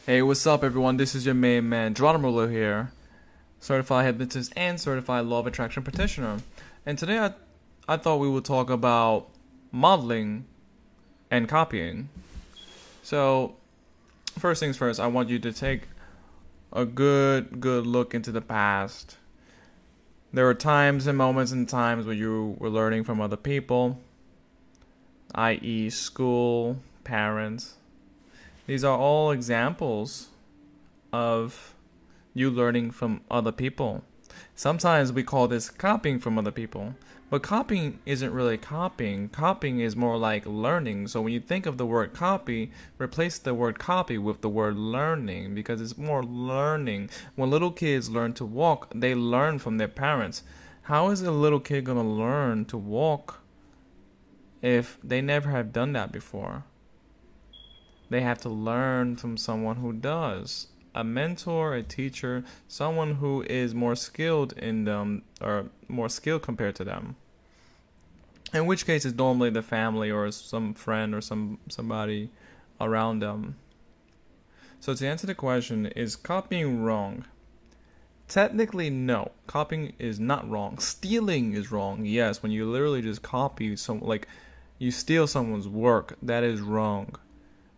Hey, what's up, everyone? This is your main man, Gerardo Morillo here, certified hypnotist and certified law of attraction practitioner. And today I thought we would talk about modeling and copying. So, first things first, I want you to take a good look into the past. There were times and moments and times where you were learning from other people, i.e., school, parents. These are all examples of you learning from other people. Sometimes we call this copying from other people, but copying isn't really copying. Copying is more like learning. So when you think of the word copy, replace the word copy with the word learning, because it's more learning. When little kids learn to walk, they learn from their parents. How is a little kid going to learn to walk if they never have done that before? They have to learn from someone who does. A mentor, a teacher, someone who is more skilled in them, or more skilled compared to them. In which case it's normally the family or some friend or somebody around them. So to answer the question, is copying wrong? Technically, no. Copying is not wrong. Stealing is wrong. Yes, when you literally just copy you steal someone's work, that is wrong.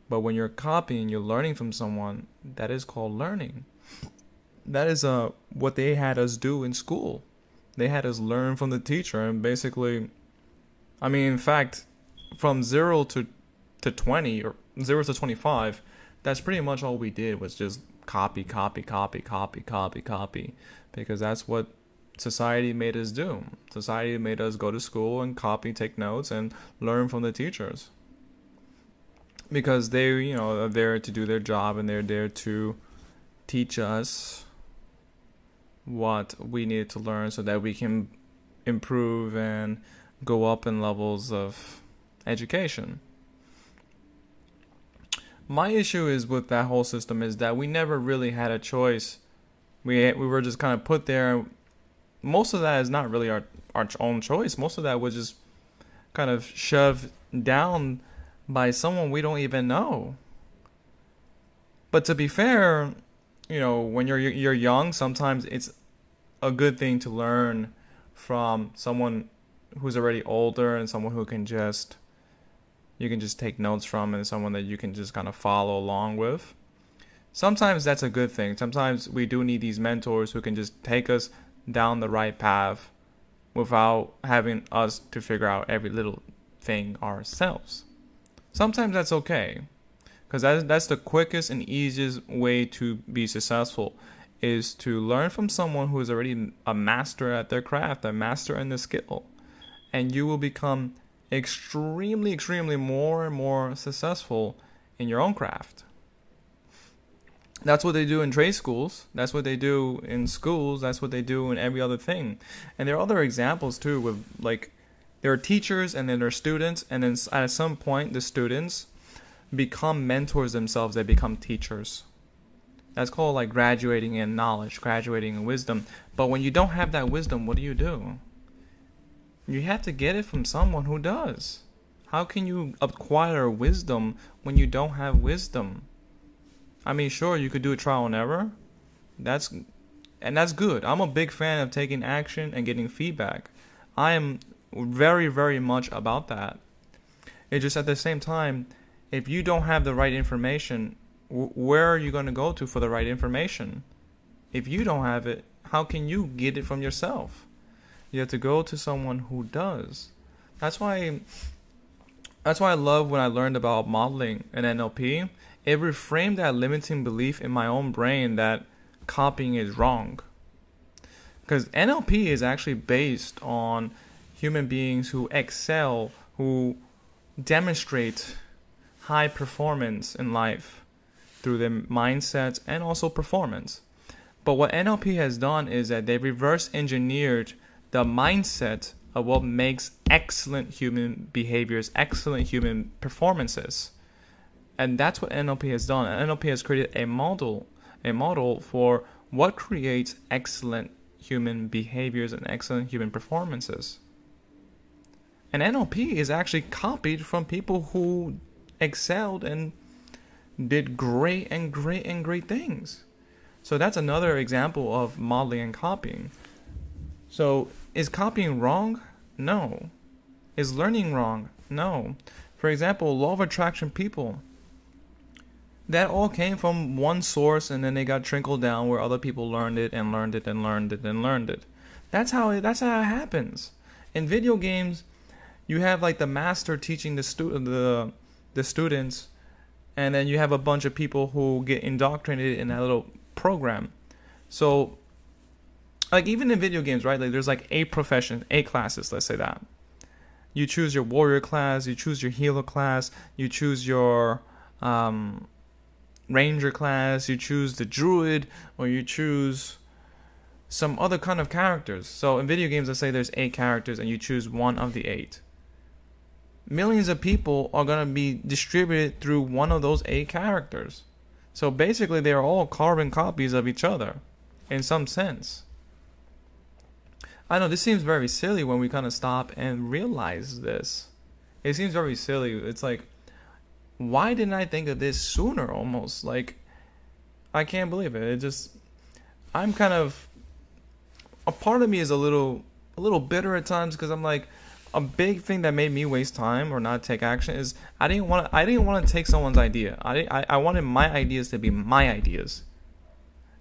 But when you're copying, you're learning from someone, that is called learning. That is what they had us do in school. They had us learn from the teacher, and basically, in fact, from 0 to 20, or 0 to 25, that's pretty much all we did, was just copy, because that's what society made us do. Society made us go to school and copy, take notes, and learn from the teachers. Because they, are there to do their job, and they're there to teach us what we need to learn so that we can improve and go up in levels of education. My issue is with that whole system is that we never really had a choice. We were just kind of put there. Most of that is not really our own choice. Most of that was just kind of shoved down by someone we don't even know. But to be fair, when you're young, sometimes it's a good thing to learn from someone who's already older, and someone who you can just take notes from, and someone that you can just kind of follow along with. Sometimes that's a good thing. Sometimes we do need these mentors who can just take us down the right path without having us to figure out every little thing ourselves. Sometimes that's okay, because that's the quickest and easiest way to be successful, is to learn from someone who is already a master at their craft, a master in the skill, and you will become extremely more and more successful in your own craft. That's what they do in trade schools. That's what they do in schools. That's what they do in every other thing. And there are other examples too, with there are teachers, and then there are students, and then at some point the students become mentors themselves. They become teachers. That's called graduating in knowledge, graduating in wisdom. But when you don't have that wisdom, what do? You have to get it from someone who does. How can you acquire wisdom when you don't have wisdom? Sure, you could do a trial and error. That's good. I'm a big fan of taking action and getting feedback. I am very much about that. It's just at the same time, if you don't have the right information, where are you going to go to for the right information? If you don't have it, how can you get it from yourself? You have to go to someone who does. That's why I love when I learned about modeling and NLP. It reframed that limiting belief in my own brain that copying is wrong. Because NLP is actually based on human beings who excel, who demonstrate high performance in life through their mindsets and also performance. But what NLP has done is that they reverse engineered the mindset of what makes excellent human behaviors, excellent human performances. And that's what NLP has done. NLP has created a model for what creates excellent human behaviors and excellent human performances. And NLP is actually copied from people who excelled and did great and great and great things. So that's another example of modeling and copying. So is copying wrong? No. Is learning wrong? No. For example, law of attraction people, that all came from one source, and then they got trickled down where other people learned it and learned it and learned it and learned it. That's how it happens. In video games, you have like the master teaching the students, and then you have a bunch of people who get indoctrinated in that little program. So like even in video games, right? Like there's like 8 professions, 8 classes, let's say that. You choose your warrior class, you choose your healer class, you choose your ranger class, you choose the druid, or you choose some other kind of characters. So in video games, let's say there's 8 characters and you choose one of the 8. Millions of people are going to be distributed through one of those 8 characters. So basically they are all carbon copies of each other in some sense. I know this seems very silly when we kind of stop and realize this. It seems very silly. It's like, why didn't I think of this sooner almost? Like, I can't believe it. It just, I'm kind of, a part of me is a little bitter at times, because I'm like, a big thing that made me waste time or not take action is I didn't want to take someone's idea. I wanted my ideas to be my ideas.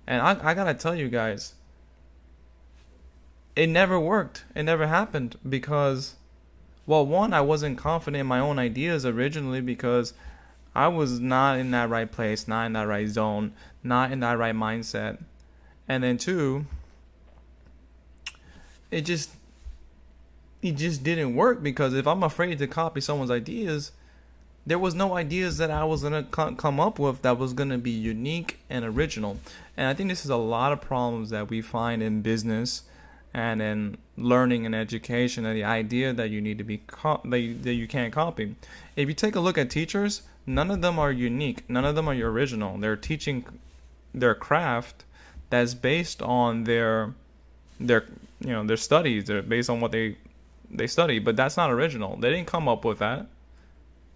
And I gotta tell you guys, it never worked. It never happened because, well, one, I wasn't confident in my own ideas originally because I was not in that right place, not in that right zone, not in that right mindset. And then 2, it just didn't work, because if I'm afraid to copy someone's ideas, there was no ideas that I was going to come up with that was going to be unique and original. And I think this is a lot of problems that we find in business and in learning and education, and the idea that you need to be that you can't copy. If you take a look at teachers, none of them are unique. None of them are original. They're teaching their craft that's based on their studies. They're based on what they study, but that's not original. They didn't come up with that.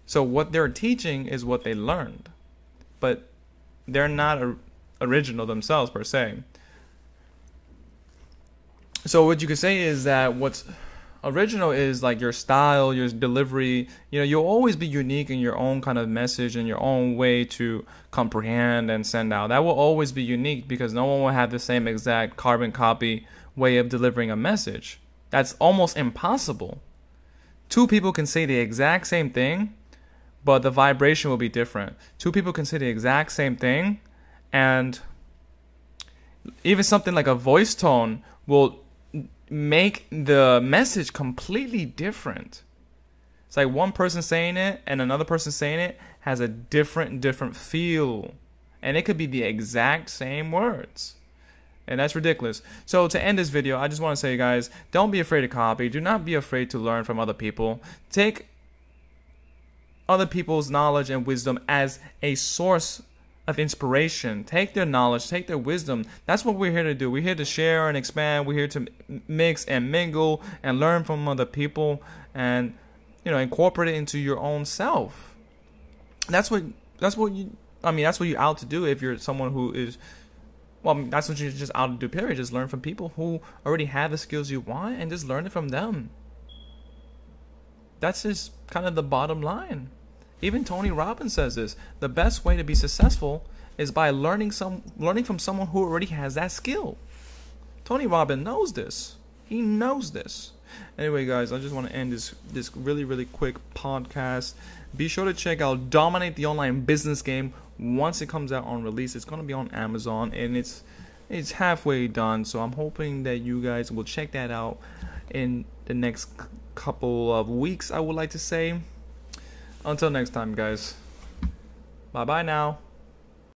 So what they're teaching is what they learned, but they're not original themselves per se. So what you could say is that what's original is like your style, your delivery. You'll always be unique in your own kind of message and your own way to comprehend and send out. That will always be unique, because no one will have the same exact carbon copy way of delivering a message. That's almost impossible. 2 people can say the exact same thing, but the vibration will be different. 2 people can say the exact same thing, and even something like a voice tone will make the message completely different. It's like one person saying it and another person saying it has a different feel, and it could be the exact same words, and that's ridiculous. So to end this video, I just want to say, guys, don't be afraid to copy. Do not be afraid to learn from other people. Take other people's knowledge and wisdom as a source of inspiration. Take their knowledge, take their wisdom. That's what we're here to do. We're here to share and expand. We're here to mix and mingle and learn from other people, and incorporate it into your own self. That's what you're out to do. If you're someone who is, that's what you're just out to do, period. Just learn from people who already have the skills you want, and just learn it from them. That's just kind of the bottom line. Even Tony Robbins says this: the best way to be successful is by learning from someone who already has that skill. Tony Robbins knows this. He knows this. Anyway, guys, I just want to end this really quick podcast. Be sure to check out Dominate the Online Business Game once it comes out on release. It's going to be on Amazon, and it's halfway done. So I'm hoping that you guys will check that out in the next couple of weeks, I would like to say. Until next time, guys. Bye-bye now.